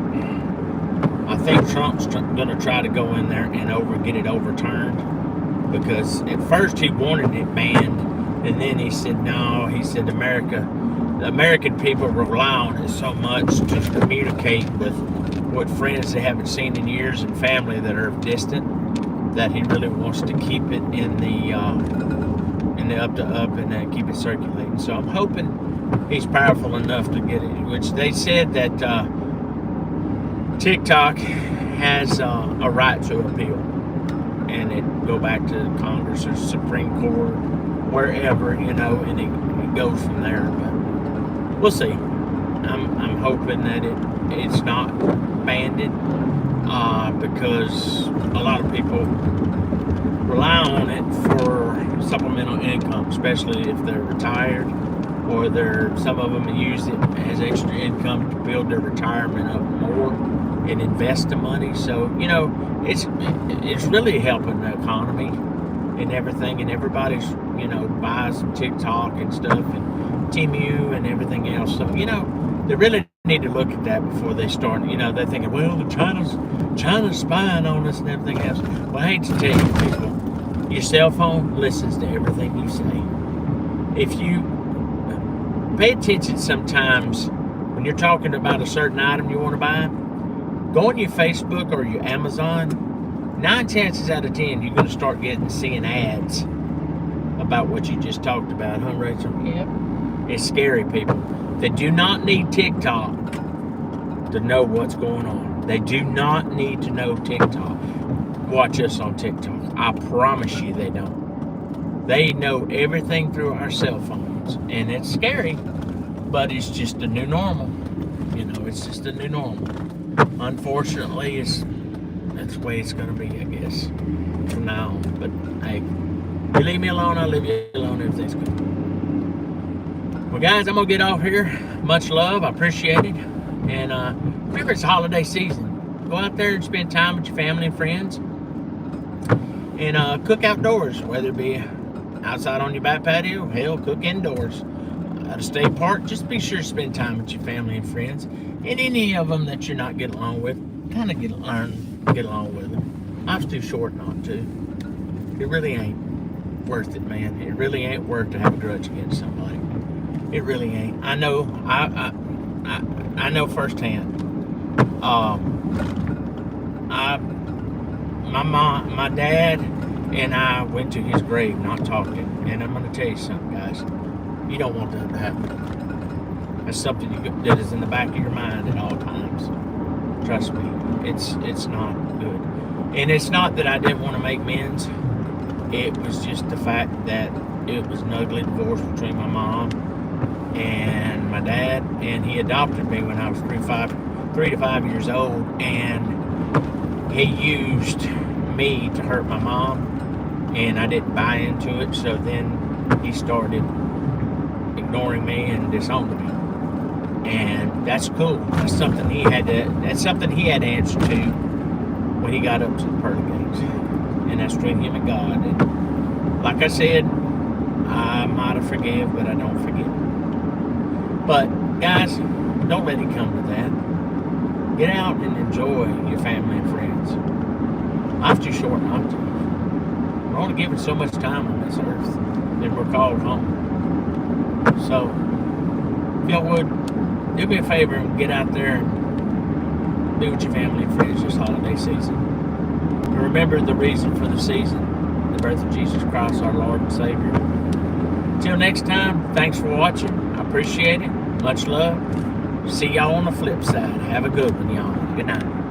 I think Trump's going to try to go in there and get it overturned, because at first he wanted it banned, and then he said no. He said the American people rely on it so much to communicate with friends they haven't seen in years and family that are distant, that he really wants to keep it in the up to up and keep it circulating. So I'm hoping he's powerful enough to get it. Which they said that TikTok has a right to appeal, and it go back to Congress or Supreme Court, wherever, you know, and it goes from there. But we'll see. I'm hoping that it's not banned, because a lot of people rely on it for supplemental income, especially if they're retired, or some of them use it as extra income to build their retirement up more and invest the money. So, you know, it's really helping the economy and everything, and everybody's, you know, buys TikTok and stuff and Temu and everything else. So, you know, they really need to look at that before they start. You know, they're thinking, well, China's spying on us and everything else. Well, I hate to tell you, people, your cell phone listens to everything you say. If you pay attention sometimes when you're talking about a certain item you want to buy, go on your Facebook or your Amazon. 9 chances out of 10, you're going to start seeing ads about what you just talked about, huh, Rachel? Yep. It's scary, people. They do not need TikTok to know what's going on. They do not need to know TikTok. Watch us on TikTok. I promise you they don't. They know everything through our cell phones. And it's scary, but it's just a new normal. You know, it's just a new normal. Unfortunately, that's the way it's going to be, I guess, from now on. But, hey, you leave me alone, I'll leave you alone. Everything's good. Well, guys, I'm going to get off here. Much love. I appreciate it. And remember, it's holiday season. Go out there and spend time with your family and friends. And cook outdoors, whether it be outside on your back patio, hell, cook indoors. At a state park, just be sure to spend time with your family and friends. And any of them that you're not getting along with, kind of get along with them. I was too short not to. It really ain't worth it, man. It really ain't worth to have a grudge against somebody. It really ain't. I know. I know firsthand. My dad and I went to his grave not talking. And I'm going to tell you something, guys. You don't want that to happen. That's something that is in the back of your mind at all times. Trust me, it's not good. And it's not that I didn't want to make amends. It was just the fact that it was an ugly divorce between my mom and my dad, and he adopted me when I was 3 to 5 years old, and he used me to hurt my mom, and I didn't buy into it. So then he started ignoring me and disowning me, and that's cool. That's something he had to answer to when he got up to the pearly gates, and that's between him and God. And like I said, I might have forgive, but I don't forget. But guys, don't let it come to that. Get out and enjoy your family and friends. Life's too short not to. We're only given so much time on this earth, then we're called home. So, if y'all would, do me a favor and get out there and be with your family and friends this holiday season. And remember the reason for the season, the birth of Jesus Christ, our Lord and Savior. Until next time, thanks for watching. I appreciate it. Much love. See y'all on the flip side. Have a good one, y'all. Good night.